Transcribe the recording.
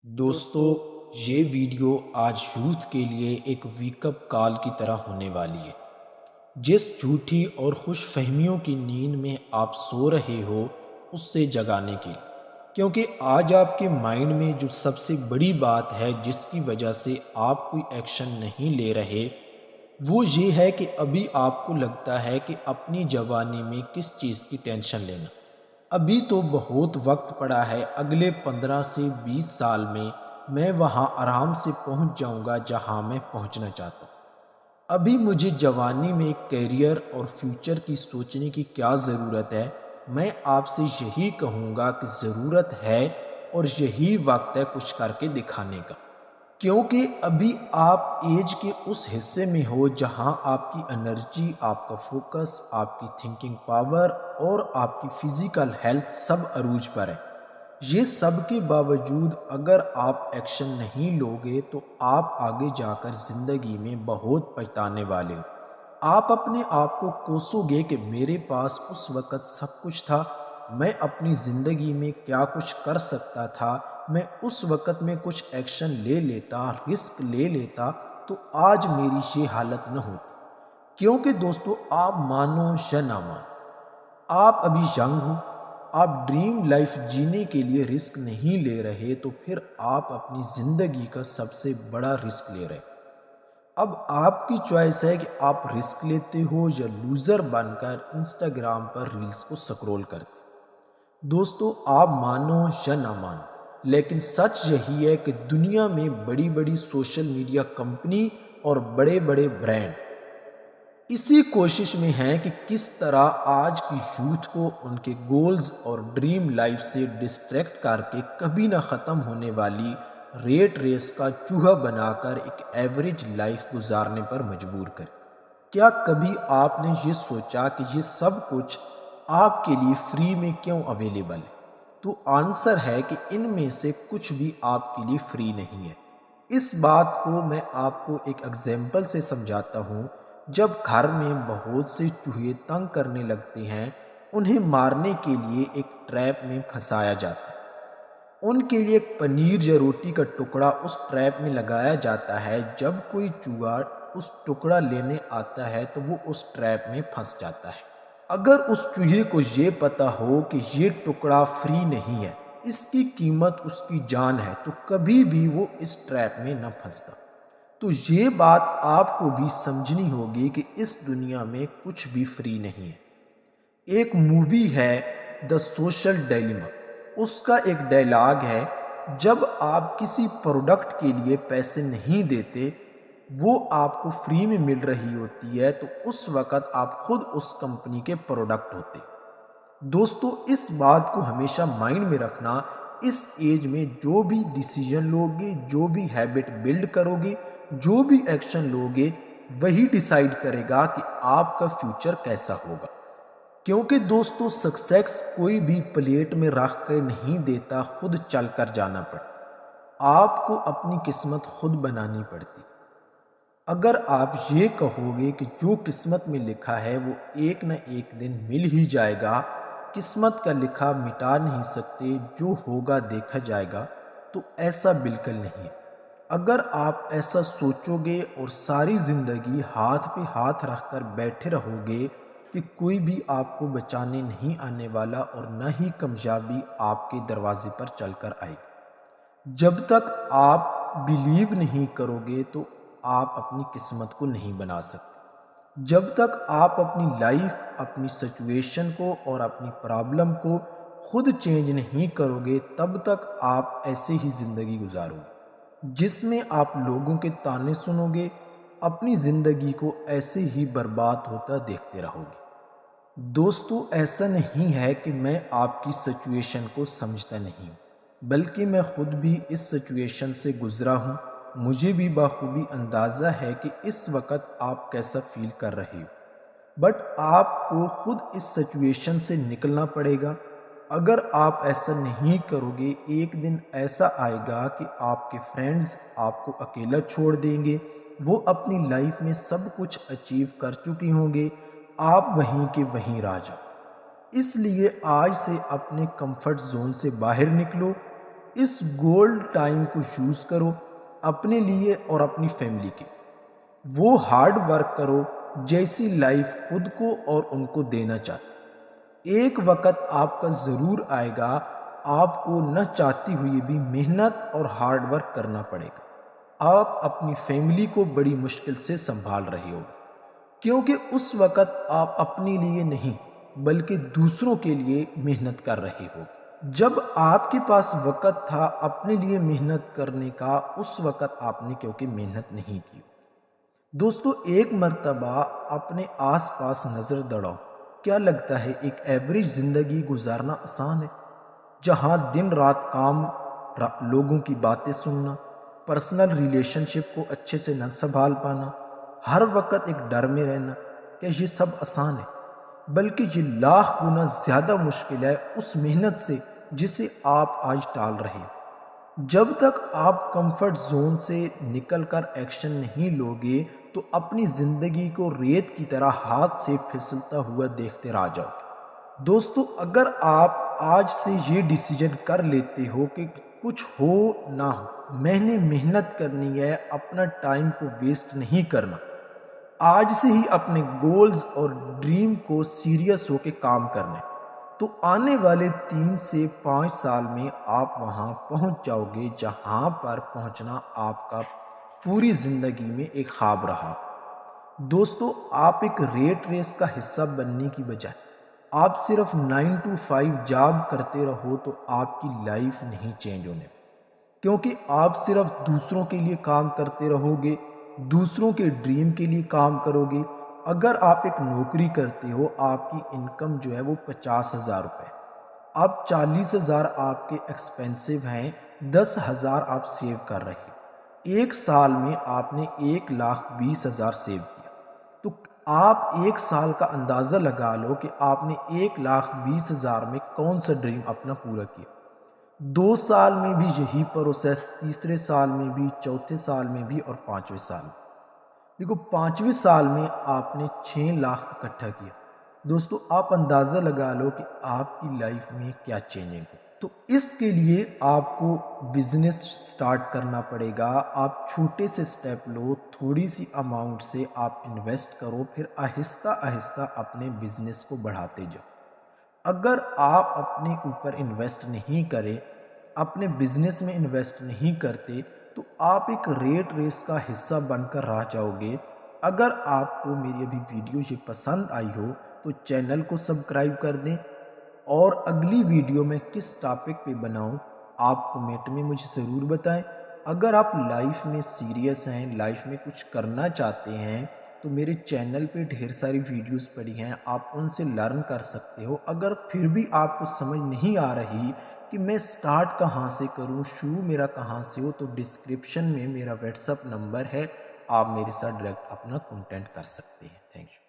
دوستو، یہ ویڈیو آج یوتھ کے لیے ایک ویک اپ کال کی طرح ہونے والی ہے۔ جس جھوٹی اور خوش فہمیوں کی نیند میں آپ سو رہے ہو اس سے جگانے کے لیے، کیونکہ آج آپ کے مائنڈ میں جو سب سے بڑی بات ہے جس کی وجہ سے آپ کوئی ایکشن نہیں لے رہے، وہ یہ ہے کہ ابھی آپ کو لگتا ہے کہ اپنی جوانی میں کس چیز کی ٹینشن لینا۔ ابھی تو بہت وقت پڑا ہے، اگلے 15 سے 20 سال میں وہاں آرام سے پہنچ جاؤں گا جہاں میں پہنچنا چاہتا ہوں۔ ابھی مجھے جوانی میں کیریئر اور فیوچر کی سوچنے کی کیا ضرورت ہے؟ میں آپ سے یہی کہوں گا کہ ضرورت ہے اور یہی وقت ہے کچھ کر کے دکھانے کا، کیونکہ ابھی آپ ایج کے اس حصے میں ہو جہاں آپ کی انرجی، آپ کا فوکس، آپ کی تھنکنگ پاور اور آپ کی فزیکل ہیلتھ سب عروج پر ہے۔ یہ سب کے باوجود اگر آپ ایکشن نہیں لوگے تو آپ آگے جا کر زندگی میں بہت پچھتانے والے ہو۔ آپ اپنے آپ کو کوسو گے کہ میرے پاس اس وقت سب کچھ تھا، میں اپنی زندگی میں کیا کچھ کر سکتا تھا، میں اس وقت میں کچھ ایکشن لے لیتا، رسک لے لیتا تو آج میری یہ حالت نہ ہوتی۔ کیونکہ دوستو، آپ مانو یا نہ مانو، آپ ابھی ینگ ہو، آپ ڈریم لائف جینے کے لیے رسک نہیں لے رہے تو پھر آپ اپنی زندگی کا سب سے بڑا رسک لے رہے۔ اب آپ کی چوائس ہے کہ آپ رسک لیتے ہو یا لوزر بن کر انسٹاگرام پر ریلز کو سکرول کرتے۔ دوستو، آپ مانو یا نہ مانو، لیکن سچ یہی ہے کہ دنیا میں بڑی بڑی سوشل میڈیا کمپنی اور بڑے بڑے برانڈ اسی کوشش میں ہیں کہ کس طرح آج کی یوتھ کو ان کے گولز اور ڈریم لائف سے ڈسٹریکٹ کر کے کبھی نہ ختم ہونے والی ریٹ ریس کا چوہا بنا کر ایک ایوریج لائف گزارنے پر مجبور کرے۔ کیا کبھی آپ نے یہ سوچا کہ یہ سب کچھ آپ کے لیے فری میں کیوں اویلیبل ہے؟ تو آنسر ہے کہ ان میں سے کچھ بھی آپ کے لیے فری نہیں ہے۔ اس بات کو میں آپ کو ایک ایگزامپل سے سمجھاتا ہوں۔ جب گھر میں بہت سے چوہے تنگ کرنے لگتے ہیں، انہیں مارنے کے لیے ایک ٹریپ میں پھنسایا جاتا ہے۔ ان کے لیے ایک پنیر یا روٹی کا ٹکڑا اس ٹریپ میں لگایا جاتا ہے۔ جب کوئی چوہا اس ٹکڑا لینے آتا ہے تو وہ اس ٹریپ میں پھنس جاتا ہے۔ اگر اس چوہے کو یہ پتا ہو کہ یہ ٹکڑا فری نہیں ہے، اس کی قیمت اس کی جان ہے، تو کبھی بھی وہ اس ٹریپ میں نہ پھنستا۔ تو یہ بات آپ کو بھی سمجھنی ہوگی کہ اس دنیا میں کچھ بھی فری نہیں ہے۔ ایک مووی ہے دی سوشل ڈائلیما، اس کا ایک ڈائلاگ ہے، جب آپ کسی پروڈکٹ کے لیے پیسے نہیں دیتے، وہ آپ کو فری میں مل رہی ہوتی ہے، تو اس وقت آپ خود اس کمپنی کے پروڈکٹ ہوتے۔ دوستو، اس بات کو ہمیشہ مائنڈ میں رکھنا، اس ایج میں جو بھی ڈیسیجن لوگے، جو بھی ہیبٹ بلڈ کرو گے، جو بھی ایکشن لوگے، وہی ڈیسائیڈ کرے گا کہ آپ کا فیوچر کیسا ہوگا۔ کیونکہ دوستو، سکسیس کوئی بھی پلیٹ میں رکھ کر نہیں دیتا، خود چل کر جانا پڑتا۔ آپ کو اپنی قسمت خود بنانی پڑتی۔ اگر آپ یہ کہو گے کہ جو قسمت میں لکھا ہے وہ ایک نہ ایک دن مل ہی جائے گا، قسمت کا لکھا مٹا نہیں سکتے، جو ہوگا دیکھا جائے گا، تو ایسا بالکل نہیں ہے۔ اگر آپ ایسا سوچو گے اور ساری زندگی ہاتھ پہ ہاتھ رکھ کر بیٹھے رہو گے کہ کوئی بھی آپ کو بچانے نہیں آنے والا اور نہ ہی کامیابی آپ کے دروازے پر چل کر آئے گی، جب تک آپ بلیو نہیں کرو گے تو آپ اپنی قسمت کو نہیں بنا سکتے۔ جب تک آپ اپنی لائف، اپنی سچویشن کو اور اپنی پرابلم کو خود چینج نہیں کرو گے، تب تک آپ ایسے ہی زندگی گزارو گے جس میں آپ لوگوں کے تانے سنو گے، اپنی زندگی کو ایسے ہی برباد ہوتا دیکھتے رہو گے۔ دوستو، ایسا نہیں ہے کہ میں آپ کی سچویشن کو سمجھتا نہیں، بلکہ میں خود بھی اس سچویشن سے گزرا ہوں۔ مجھے بھی بخوبی اندازہ ہے کہ اس وقت آپ کیسا فیل کر رہے ہو، بٹ آپ کو خود اس سچویشن سے نکلنا پڑے گا۔ اگر آپ ایسا نہیں کرو گے، ایک دن ایسا آئے گا کہ آپ کے فرینڈز آپ کو اکیلا چھوڑ دیں گے، وہ اپنی لائف میں سب کچھ اچیو کر چکے ہوں گے، آپ وہیں کے وہیں رہ جاؤ۔ اس لیے آج سے اپنے کمفرٹ زون سے باہر نکلو، اس گولڈ ٹائم کو یوز کرو اپنے لیے اور اپنی فیملی کے۔ وہ ہارڈ ورک کرو جیسی لائف خود کو اور ان کو دینا چاہتے۔ ایک وقت آپ کا ضرور آئے گا، آپ کو نہ چاہتی ہوئی بھی محنت اور ہارڈ ورک کرنا پڑے گا۔ آپ اپنی فیملی کو بڑی مشکل سے سنبھال رہے ہو، کیونکہ اس وقت آپ اپنے لیے نہیں بلکہ دوسروں کے لیے محنت کر رہے ہو۔ جب آپ کے پاس وقت تھا اپنے لیے محنت کرنے کا، اس وقت آپ نے کیونکہ محنت نہیں کی۔ دوستو، ایک مرتبہ اپنے آس پاس نظر دوڑاؤ۔ کیا لگتا ہے ایک ایوریج زندگی گزارنا آسان ہے؟ جہاں دن رات کام، لوگوں کی باتیں سننا، پرسنل ریلیشن شپ کو اچھے سے نہ سنبھال پانا، ہر وقت ایک ڈر میں رہنا، کیا یہ سب آسان ہے؟ بلکہ یہ لاکھ گنا زیادہ مشکل ہے اس محنت سے جسے آپ آج ٹال رہے ہیں۔ جب تک آپ کمفرٹ زون سے نکل کر ایکشن نہیں لوگے تو اپنی زندگی کو ریت کی طرح ہاتھ سے پھسلتا ہوا دیکھتے رہ جاؤ گے۔ دوستو، اگر آپ آج سے یہ ڈیسیجن کر لیتے ہو کہ کچھ ہو نہ ہو میں نے محنت کرنی ہے، اپنا ٹائم کو ویسٹ نہیں کرنا، آج سے ہی اپنے گولز اور ڈریم کو سیریس ہو کے کام کرنا ہے، تو آنے والے 3 سے 5 سال میں آپ وہاں پہنچ جاؤ گے جہاں پر پہنچنا آپ کا پوری زندگی میں ایک خواب رہا۔ دوستو، آپ ایک ریٹ ریس کا حصہ بننے کی بجائے آپ صرف 9 to 5 جاب کرتے رہو تو آپ کی لائف نہیں چینج ہونے، کیونکہ آپ صرف دوسروں کے لیے کام کرتے رہو گے، دوسروں کے ڈریم کے لیے کام کرو گے۔ اگر آپ ایک نوکری کرتے ہو، آپ کی انکم جو ہے وہ 50,000 روپے، اب 40,000 آپ کے ایکسپینسیو ہیں، 10,000 آپ سیو کر رہے ہیں، ایک سال میں آپ نے 1,20,000 سیو کیا، تو آپ ایک سال کا اندازہ لگا لو کہ آپ نے 1,20,000 میں کون سا ڈریم اپنا پورا کیا۔ 2 سال میں بھی یہی پروسیس، تیسرے سال میں بھی، چوتھے سال میں بھی اور 5ویں سال میں۔ دیکھو، 5ویں سال میں آپ نے 6 لاکھ اکٹھا کیا۔ دوستو، آپ اندازہ لگا لو کہ آپ کی لائف میں کیا چینجنگ ہے۔ تو اس کے لیے آپ کو بزنس سٹارٹ کرنا پڑے گا۔ آپ چھوٹے سے سٹیپ لو، تھوڑی سی اماؤنٹ سے آپ انویسٹ کرو، پھر آہستہ آہستہ اپنے بزنس کو بڑھاتے جاؤ۔ اگر آپ اپنے اوپر انویسٹ نہیں کریں، اپنے بزنس میں انویسٹ نہیں کرتے، تو آپ ایک ریٹ ریس کا حصہ بن کر رہ جاؤ گے۔ اگر آپ کو میری ابھی ویڈیو یہ پسند آئی ہو تو چینل کو سبسکرائب کر دیں، اور اگلی ویڈیو میں کس ٹاپک پہ بناؤں آپ کمنٹ میں مجھے ضرور بتائیں۔ اگر آپ لائف میں سیریس ہیں، لائف میں کچھ کرنا چاہتے ہیں، تو میرے چینل پہ ڈھیر ساری ویڈیوز پڑی ہیں، آپ ان سے لرن کر سکتے ہو۔ اگر پھر بھی آپ کو سمجھ نہیں آ رہی کہ میں سٹارٹ کہاں سے کروں، شروع میرا کہاں سے ہو، تو ڈسکرپشن میں میرا واٹس ایپ نمبر ہے، آپ میرے ساتھ ڈائریکٹ اپنا کانٹیکٹ کر سکتے ہیں۔ Thank you.